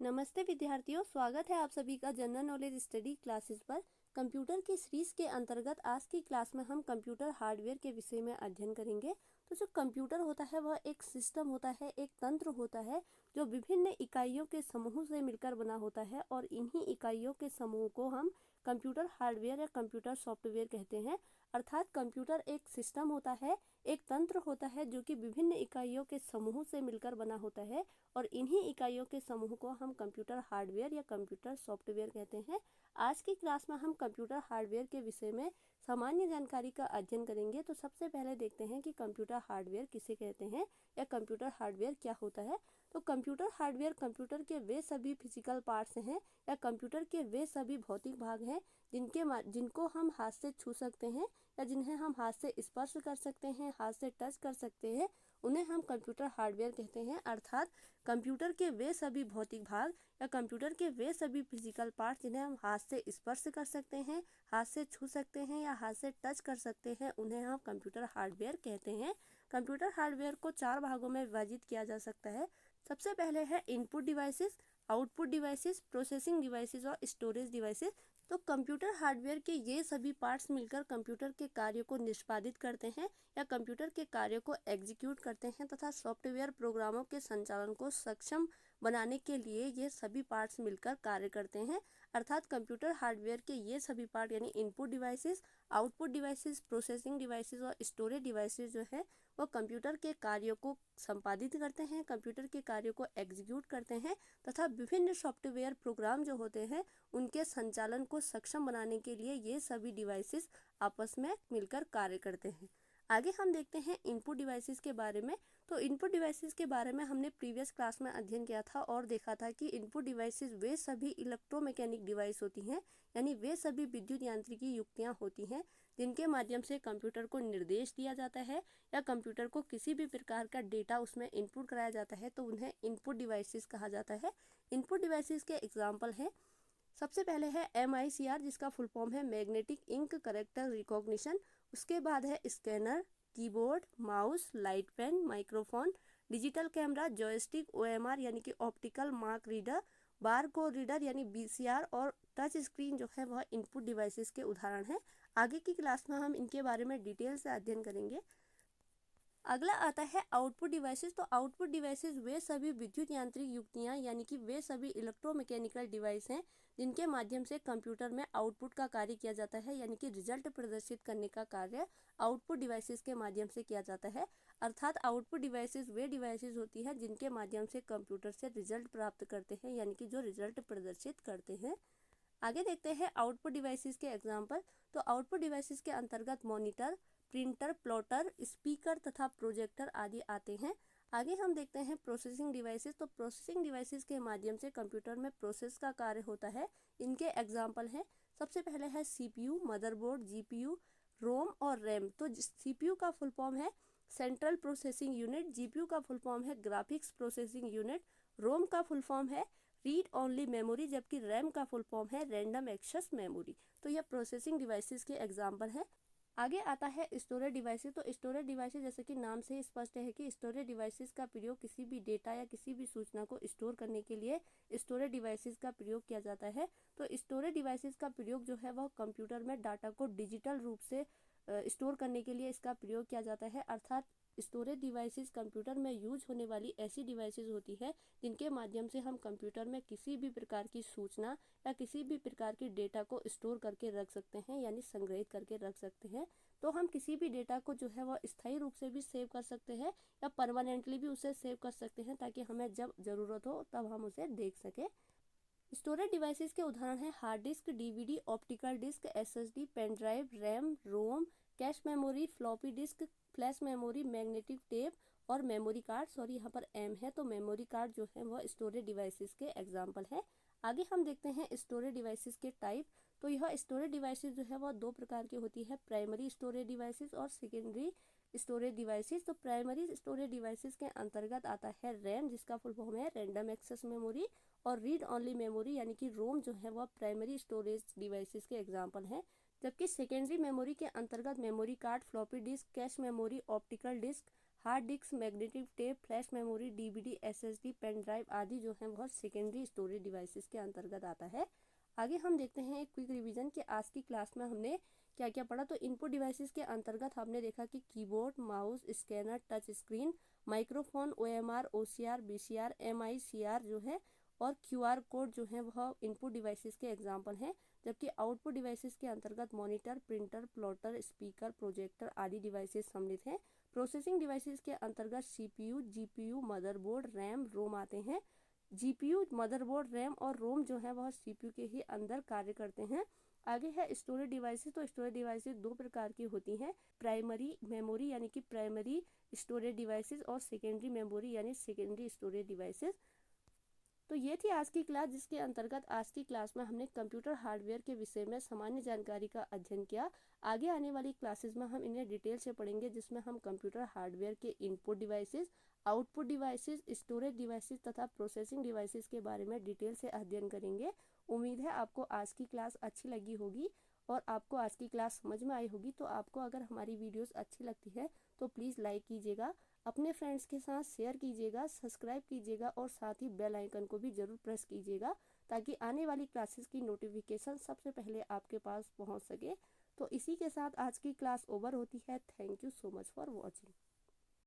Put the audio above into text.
नमस्ते विद्यार्थियों, स्वागत है आप सभी का जनरल नॉलेज स्टडी क्लासेस पर। कंप्यूटर की सीरीज के अंतर्गत आज की क्लास में हम कंप्यूटर हार्डवेयर के विषय में अध्ययन करेंगे। तो जो कंप्यूटर होता है वह एक सिस्टम होता है, एक तंत्र होता है जो विभिन्न इकाइयों के समूह से मिलकर बना होता है और इन्हीं इकाइयों के समूह को हम कंप्यूटर हार्डवेयर या कंप्यूटर सॉफ्टवेयर कहते हैं। अर्थात कंप्यूटर एक सिस्टम होता है, एक तंत्र होता है जो कि विभिन्न इकाइयों के समूह से मिलकर बना होता है और इन्हीं इकाइयों के समूह को हम कंप्यूटर हार्डवेयर या कंप्यूटर सॉफ्टवेयर कहते हैं। आज की क्लास में हम कंप्यूटर हार्डवेयर के विषय में सामान्य जानकारी का अध्ययन करेंगे। तो सबसे पहले देखते हैं कि कंप्यूटर हार्डवेयर किसे कहते हैं या कंप्यूटर हार्डवेयर क्या होता है। तो कंप्यूटर हार्डवेयर कंप्यूटर के वे सभी फिजिकल पार्ट्स हैं या कंप्यूटर के वे सभी भौतिक भाग हैं जिनको हम हाथ से छू सकते हैं या जिन्हें हम हाथ से स्पर्श कर सकते हैं, हाथ से टच कर सकते हैं, उन्हें हम कंप्यूटर हार्डवेयर कहते हैं। अर्थात कंप्यूटर के वे सभी भौतिक भाग या कंप्यूटर के वे सभी फिजिकल पार्ट जिन्हें हम हाथ से स्पर्श कर सकते हैं, हाथ से छू सकते हैं या हाथ से टच कर सकते हैं, उन्हें हम कंप्यूटर हार्डवेयर कहते हैं। कंप्यूटर हार्डवेयर को 4 भागों में विभाजित किया जा सकता है। सबसे पहले है input devices, output devices, processing devices और स्टोरेज डिवाइसेस। तो कंप्यूटर हार्डवेयर के ये सभी पार्ट्स मिलकर कंप्यूटर के कार्य को निष्पादित करते हैं या कंप्यूटर के कार्य को एग्जीक्यूट करते हैं तथा सॉफ्टवेयर प्रोग्रामों के संचालन को सक्षम बनाने के लिए ये सभी पार्ट्स मिलकर कार्य करते हैं। अर्थात कंप्यूटर हार्डवेयर के ये सभी पार्ट यानी input devices, output devices, processing devices और स्टोरेज डिवाइसेस जो है वो कंप्यूटर के कार्यों को संपादित करते हैं, कंप्यूटर के कार्यों को एग्जीक्यूट करते हैं तथा विभिन्न सॉफ्टवेयर प्रोग्राम जो होते हैं उनके संचालन को सक्षम बनाने के लिए ये सभी डिवाइसेस आपस में मिलकर कार्य करते हैं। आगे हम देखते हैं इनपुट डिवाइसेस के बारे में। तो इनपुट डिवाइसेस के बारे में हमने प्रीवियस क्लास में अध्ययन किया था और देखा था कि इनपुट डिवाइसेस वे सभी इलेक्ट्रोमैकेनिक डिवाइस होती हैं, यानी वे सभी विद्युत यांत्रिकी युक्तियाँ होती हैं जिनके माध्यम से कंप्यूटर को निर्देश दिया जाता है या कंप्यूटर को किसी भी प्रकार का डेटा उसमें इनपुट कराया जाता है, तो उन्हें इनपुट डिवाइसेस कहा जाता है। इनपुट डिवाइसेस के एग्जाम्पल हैं, सबसे पहले है MICR जिसका फुल फॉर्म है मैग्नेटिक इंक करेक्टर रिकॉग्निशन। उसके बाद है scanner, keyboard, mouse, light pen, microphone, digital camera, joystick, OMR यानी कि optical mark reader, bar code reader यानी BCR और टच स्क्रीन जो है वह इनपुट डिवाइसेस के उदाहरण हैं। आगे की क्लास में हम इनके बारे में डिटेल से अध्ययन करेंगे। अगला आता है आउटपुट डिवाइसेस। तो आउटपुट डिवाइसेस वे सभी विद्युत यांत्रिक युक्तियाँ यानी कि वे सभी इलेक्ट्रोमैकेनिकल डिवाइस हैं जिनके माध्यम से कंप्यूटर में आउटपुट का कार्य किया जाता है, यानी कि रिजल्ट प्रदर्शित करने का कार्य आउटपुट डिवाइसेस के माध्यम से किया जाता है। अर्थात आउटपुट डिवाइसेस वे डिवाइसेस होती हैं जिनके माध्यम से कंप्यूटर से रिजल्ट प्राप्त करते हैं, यानी कि जो रिजल्ट प्रदर्शित करते हैं। आगे देखते हैं आउटपुट डिवाइसेस के एग्जाम्पल। तो आउटपुट डिवाइसेस के अंतर्गत मॉनिटर, प्रिंटर, प्लॉटर, स्पीकर तथा प्रोजेक्टर आदि आते हैं। आगे हम देखते हैं प्रोसेसिंग डिवाइसेस। तो प्रोसेसिंग डिवाइसेस के माध्यम से कंप्यूटर में प्रोसेस का कार्य होता है। इनके एग्जाम्पल हैं, सबसे पहले है CPU, मदरबोर्ड, GPU, रोम और रैम। तो CPU का फुल फॉर्म है सेंट्रल प्रोसेसिंग यूनिट, GPU का फुल फॉर्म है ग्राफिक्स प्रोसेसिंग यूनिट, रोम का फुल फॉर्म है रीड ओनली मेमोरी, जबकि रैम का फुल फॉर्म है रैंडम एक्सेस मेमोरी। तो यह प्रोसेसिंग डिवाइसेस के एग्जाम्पल है। आगे आता है स्टोरेज डिवाइसेस। तो स्टोरेज डिवाइसेस जैसे कि नाम से ही स्पष्ट है कि स्टोरेज डिवाइसेस का प्रयोग किसी भी डेटा या किसी भी सूचना को स्टोर करने के लिए स्टोरेज डिवाइसेस का प्रयोग किया जाता है। तो स्टोरेज डिवाइसेस का प्रयोग जो है वह कंप्यूटर में डाटा को डिजिटल रूप से स्टोर करने के लिए इसका प्रयोग किया जाता है। अर्थात स्टोरेज डिवाइसेस कंप्यूटर में यूज होने वाली ऐसी डिवाइसेस होती है जिनके माध्यम से हम कंप्यूटर में किसी भी प्रकार की सूचना या किसी भी प्रकार की डेटा को स्टोर करके रख सकते हैं, यानी संग्रहित करके रख सकते हैं। तो हम किसी भी डेटा को जो है वह स्थायी रूप से भी सेव कर सकते हैं या परमानेंटली भी उसे सेव कर सकते हैं ताकि हमें जब ज़रूरत हो तब हम उसे देख सकें। स्टोरेज डिवाइसेस के उदाहरण हैं hard disk, DVD, optical disk, SSD, pen drive, RAM, ROM, cache memory, floppy disk, flash memory, magnetic tape और मेमोरी कार्ड। सॉरी, यहाँ पर M है तो मेमोरी कार्ड जो है वह स्टोरेज डिवाइसेस के एग्जाम्पल है। आगे हम देखते हैं स्टोरेज डिवाइसेस के टाइप। तो यह स्टोरेज डिवाइसेस जो है वह 2 प्रकार की होती है, प्राइमरी स्टोरेज डिवाइसेस और सेकेंडरी स्टोरेज डिवाइसेस। तो प्राइमरी स्टोरेज डिवाइसेस के अंतर्गत आता है रैम, जिसका फुल फॉर्म है रैंडम एक्सेस मेमोरी, और रीड ओनली मेमोरी यानी कि रोम जो है वह प्राइमरी स्टोरेज डिवाइसेस के एग्जाम्पल हैं। जबकि सेकेंडरी मेमोरी के अंतर्गत memory card, floppy disk, cache memory, optical disk, hard disk, magnetic tape, flash memory, DVD, SSD, pen drive आदि जो हैं वह सेकेंडरी स्टोरेज डिवाइसेस के अंतर्गत आता है। आगे हम देखते हैं एक क्विक रिवीजन कि आज की क्लास में हमने क्या क्या पढ़ा। तो इनपुट डिवाइसेस के अंतर्गत हमने देखा कि keyboard, mouse, scanner, touch screen, microphone, OMR, OCR, BCR, MICR जो है और क्यूआर कोड जो है वह इनपुट डिवाइसेस के एग्जाम्पल हैं। जबकि आउटपुट डिवाइसेस के अंतर्गत monitor, printer, plotter, speaker, projector आदि डिवाइसेस सम्मिलित हैं। प्रोसेसिंग डिवाइसेस के अंतर्गत सीपीयू, जीपीयू, मदरबोर्ड, रैम, रोम आते हैं। जीपीयू, मदरबोर्ड, रैम और रोम जो है वह सीपीयू के ही अंदर कार्य करते हैं। आगे है स्टोरेज डिवाइसेस। तो स्टोरेज डिवाइसेस दो प्रकार की होती हैं, प्राइमरी मेमोरी यानी कि प्राइमरी स्टोरेज डिवाइसेस और सेकेंडरी मेमोरी यानी सेकेंडरी स्टोरेज डिवाइसेस। तो ये थी आज की क्लास, जिसके अंतर्गत आज की क्लास में हमने कंप्यूटर हार्डवेयर के विषय में सामान्य जानकारी का अध्ययन किया। आगे आने वाली क्लासेस में हम इन्हें डिटेल से पढ़ेंगे, जिसमें हम कंप्यूटर हार्डवेयर के input devices, output devices, storage devices तथा प्रोसेसिंग डिवाइसेस के बारे में डिटेल से अध्ययन करेंगे। उम्मीद है आपको आज की क्लास अच्छी लगी होगी और आपको आज की क्लास समझ में आई होगी। तो आपको अगर हमारी वीडियोस अच्छी लगती है तो प्लीज़ लाइक कीजिएगा, अपने फ्रेंड्स के साथ शेयर कीजिएगा, सब्सक्राइब कीजिएगा और साथ ही बेल आइकन को भी ज़रूर प्रेस कीजिएगा, ताकि आने वाली क्लासेस की नोटिफिकेशन सबसे पहले आपके पास पहुंच सके। तो इसी के साथ आज की क्लास ओवर होती है। Thank you so much for watching.